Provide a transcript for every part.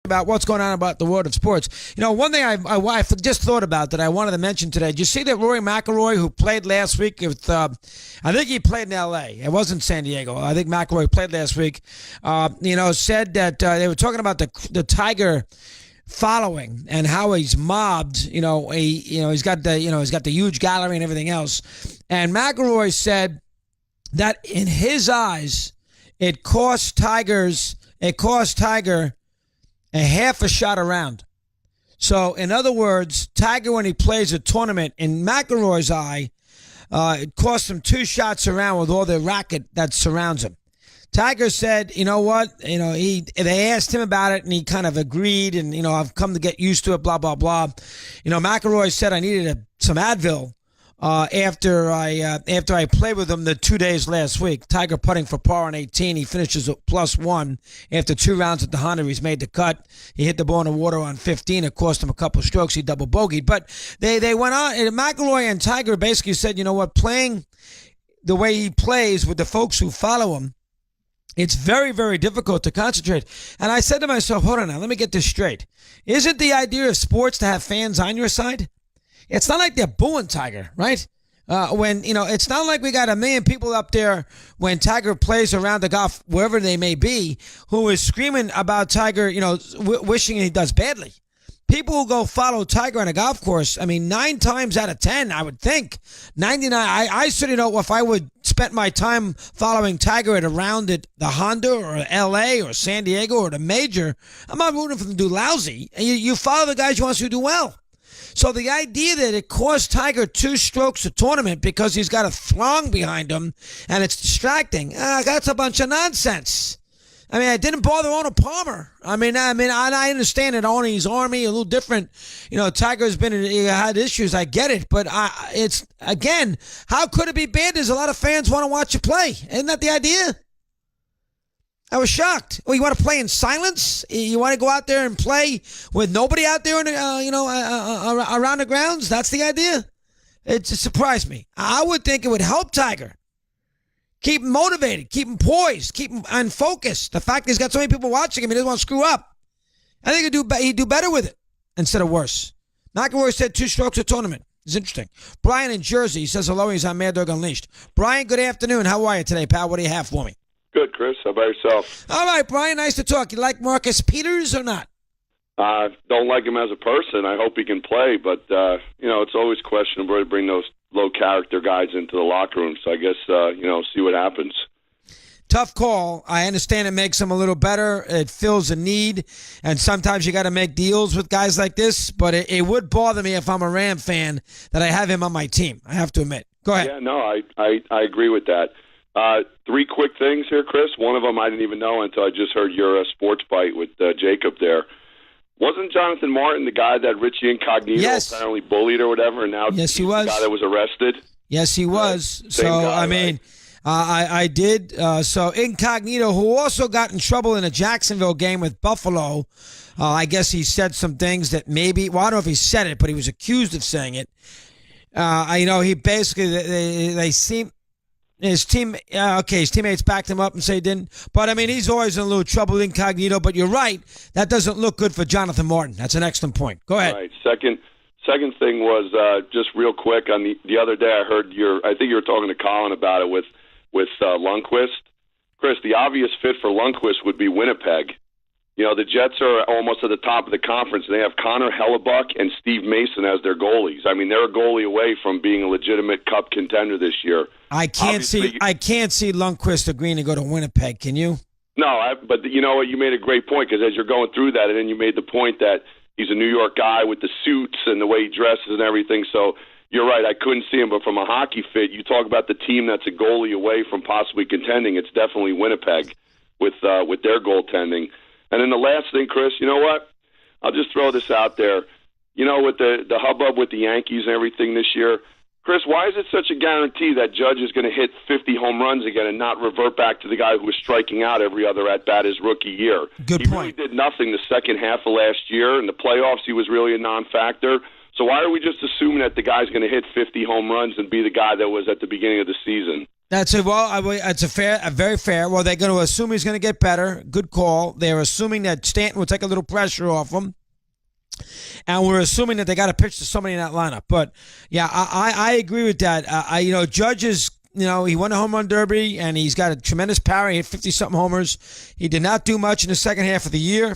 about what's going on about the world of sports. You know, one thing I just thought about that I wanted to mention today. Did you see that Rory McIlroy, who played last week with, I think he played in L.A. It wasn't San Diego. I think McIlroy played last week. Said that they were talking about the Tiger following and how he's mobbed. He's got the huge gallery and everything else. And McIlroy said that in his eyes, it cost Tiger a half a shot around. So, in other words, Tiger, when he plays a tournament, in McIlroy's eye, it costs him 2 shots around with all the racket that surrounds him. Tiger said, you know what? They asked him about it, and he kind of agreed, and, I've come to get used to it, blah, blah, blah. McIlroy said I needed some Advil after I played with him the 2 days last week. Tiger putting for par on 18. He finishes at +1 after 2 rounds at the Honda. He's made the cut. He hit the ball in the water on 15. It cost him a couple strokes. He double bogeyed. But they went on. And McIlroy and Tiger basically said, you know what, playing the way he plays with the folks who follow him, it's very, very difficult to concentrate. And I said to myself, hold on now, let me get this straight. Isn't the idea of sports to have fans on your side? It's not like they're booing Tiger, right? It's not like we got 1 million people up there when Tiger plays around the golf, wherever they may be, who is screaming about Tiger, wishing he does badly. People who go follow Tiger on a golf course, 9 times out of 10, I would think, 99, I certainly know if I would spend my time following Tiger at a round at the Honda or L.A. or San Diego or the Major, I'm not rooting for them to do lousy. You follow the guys you want to do well. So the idea that it cost Tiger 2 strokes a tournament because he's got a throng behind him and it's distracting, that's a bunch of nonsense. I didn't bother Arnold Palmer. I understand that Arnie's Army a little different. Tiger's had issues. I get it, but it's again, how could it be bad? There's a lot of fans want to watch you play. Isn't that the idea? I was shocked. Well, you want to play in silence? You want to go out there and play with nobody out there, around the grounds? That's the idea? It just surprised me. I would think it would help Tiger. Keep him motivated. Keep him poised. Keep him on focus. The fact he's got so many people watching him, he doesn't want to screw up. I think he'd do better with it instead of worse. McIlroy said 2 strokes a tournament. It's interesting. Brian in Jersey says hello. He's on Mad Dog Unleashed. Brian, good afternoon. How are you today, pal? What do you have for me? Good, Chris. How about yourself? All right, Brian. Nice to talk. You like Marcus Peters or not? Don't like him as a person. I hope he can play, but it's always questionable to bring those low character guys into the locker room. So I guess see what happens. Tough call. I understand it makes them a little better. It fills a need, and sometimes you got to make deals with guys like this. But it would bother me if I'm a Ram fan that I have him on my team. I have to admit. Go ahead. Yeah, no, I agree with that. 3 quick things here, Chris. One of them I didn't even know until I just heard your sports bite with Jacob there. Wasn't Jonathan Martin the guy that Richie Incognito apparently bullied or whatever, and now yes, he was the guy that was arrested? Yes, he was. Same guy, right? I did. So Incognito, who also got in trouble in a Jacksonville game with Buffalo, I guess he said some things that maybe, well, I don't know if he said it, but he was accused of saying it. He basically, they seem, his teammates backed him up and say he didn't. But, he's always in a little trouble, Incognito. But you're right. That doesn't look good for Jonathan Martin. That's an excellent point. Go ahead. Right. Second thing was just real quick. On the other day, I heard I think you were talking to Colin about it with Lundqvist. Chris, the obvious fit for Lundqvist would be Winnipeg. The Jets are almost at the top of the conference. They have Connor Hellebuck and Steve Mason as their goalies. They're a goalie away from being a legitimate Cup contender this year. I can't see Lundqvist agreeing to go to Winnipeg. Can you? No, but you know what? You made a great point, because as you're going through that, and then you made the point that he's a New York guy with the suits and the way he dresses and everything. So you're right. I couldn't see him, but from a hockey fit, you talk about the team that's a goalie away from possibly contending. It's definitely Winnipeg with their goaltending. And then the last thing, Chris, you know what? I'll just throw this out there. With the hubbub with the Yankees and everything this year, Chris, why is it such a guarantee that Judge is going to hit 50 home runs again and not revert back to the guy who was striking out every other at-bat his rookie year? Good point. He really did nothing the second half of last year. In the playoffs, he was really a non-factor. So why are we just assuming that the guy's going to hit 50 home runs and be the guy that was at the beginning of the season? That's a it's a very fair. Well, they're going to assume he's going to get better. Good call. They're assuming that Stanton will take a little pressure off him, and we're assuming that they got to pitch to somebody in that lineup. But yeah, I agree with that. Judge is. He won a home run derby, and he's got a tremendous power. He hit 50-something homers. He did not do much in the second half of the year.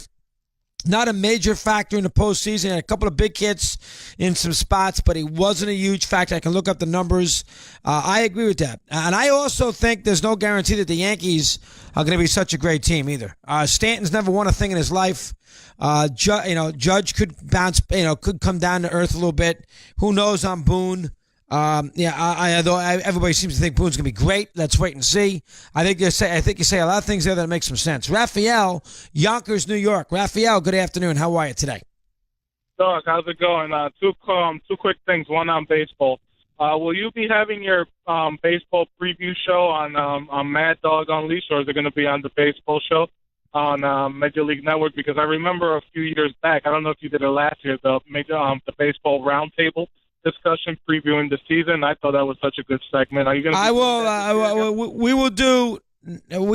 Not a major factor in the postseason. Had a couple of big hits in some spots, but he wasn't a huge factor. I can look up the numbers. I agree with that. And I also think there's no guarantee that the Yankees are going to be such a great team either. Stanton's never won a thing in his life. Judge could bounce, could come down to earth a little bit. Who knows on Boone? Everybody seems to think Boone's going to be great. Let's wait and see. I think you say a lot of things there that make some sense. Raphael, Yonkers, New York. Raphael, good afternoon. How are you today? Doug, how's it going? Two quick things. One on baseball. Will you be having your baseball preview show on Mad Dog Unleashed, or is it going to be on the baseball show on Major League Network? Because I remember a few years back, I don't know if you did it last year, the baseball roundtable discussion previewing the season. I thought that was such a good segment. Are you going to? I will. We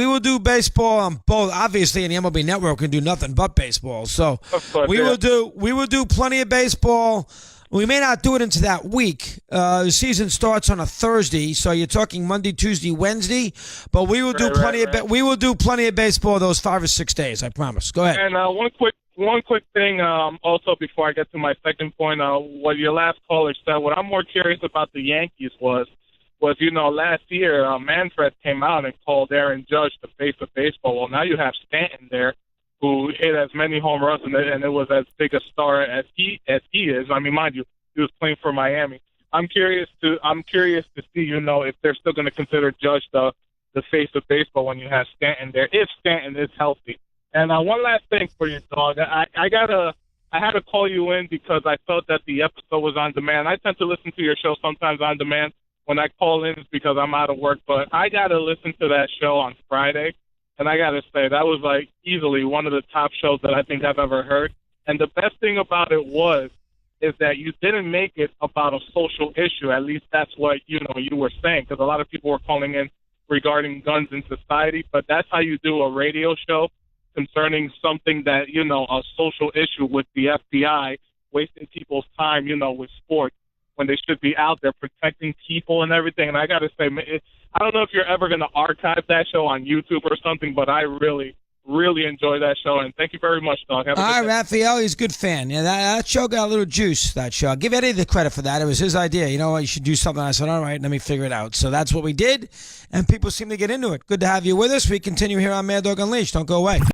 will do baseball on both. Obviously, in the MLB Network, we can do nothing but baseball. So we will do plenty of baseball. We may not do it into that week. The season starts on a Thursday, so you're talking Monday, Tuesday, Wednesday. But we will do plenty of we will do plenty of baseball those 5 or 6 days. I promise. Go ahead. And one quick thing, also before I get to my second point, what your last caller said, what I'm more curious about the Yankees was last year Manfred came out and called Aaron Judge the face of baseball. Well, now you have Stanton there, who hit as many home runs and it was as big a star as he is. I mean, mind you, he was playing for Miami. I'm curious to see, if they're still going to consider Judge the face of baseball when you have Stanton there, if Stanton is healthy. And one last thing for you, Dog. I had to call you in because I felt that the episode was on demand. I tend to listen to your show sometimes on demand. When I call in, it's because I'm out of work. But I got to listen to that show on Friday. And I got to say, that was like easily one of the top shows that I think I've ever heard. And the best thing about it is that you didn't make it about a social issue. At least that's what, you were saying, because a lot of people were calling in regarding guns in society. But that's how you do a radio show concerning something that, a social issue with the FBI, wasting people's time, with sports, when they should be out there protecting people and everything. And I got to say, I don't know if you're ever going to archive that show on YouTube or something, but I really, really enjoy that show. And thank you very much, Dog. All right, Raphael, he's a good fan. Yeah, that show got a little juice, that show. I'll give Eddie the credit for that. It was his idea. You know what, you should do something. I said, all right, let me figure it out. So that's what we did, and people seem to get into it. Good to have you with us. We continue here on Mad Dog Unleashed. Don't go away.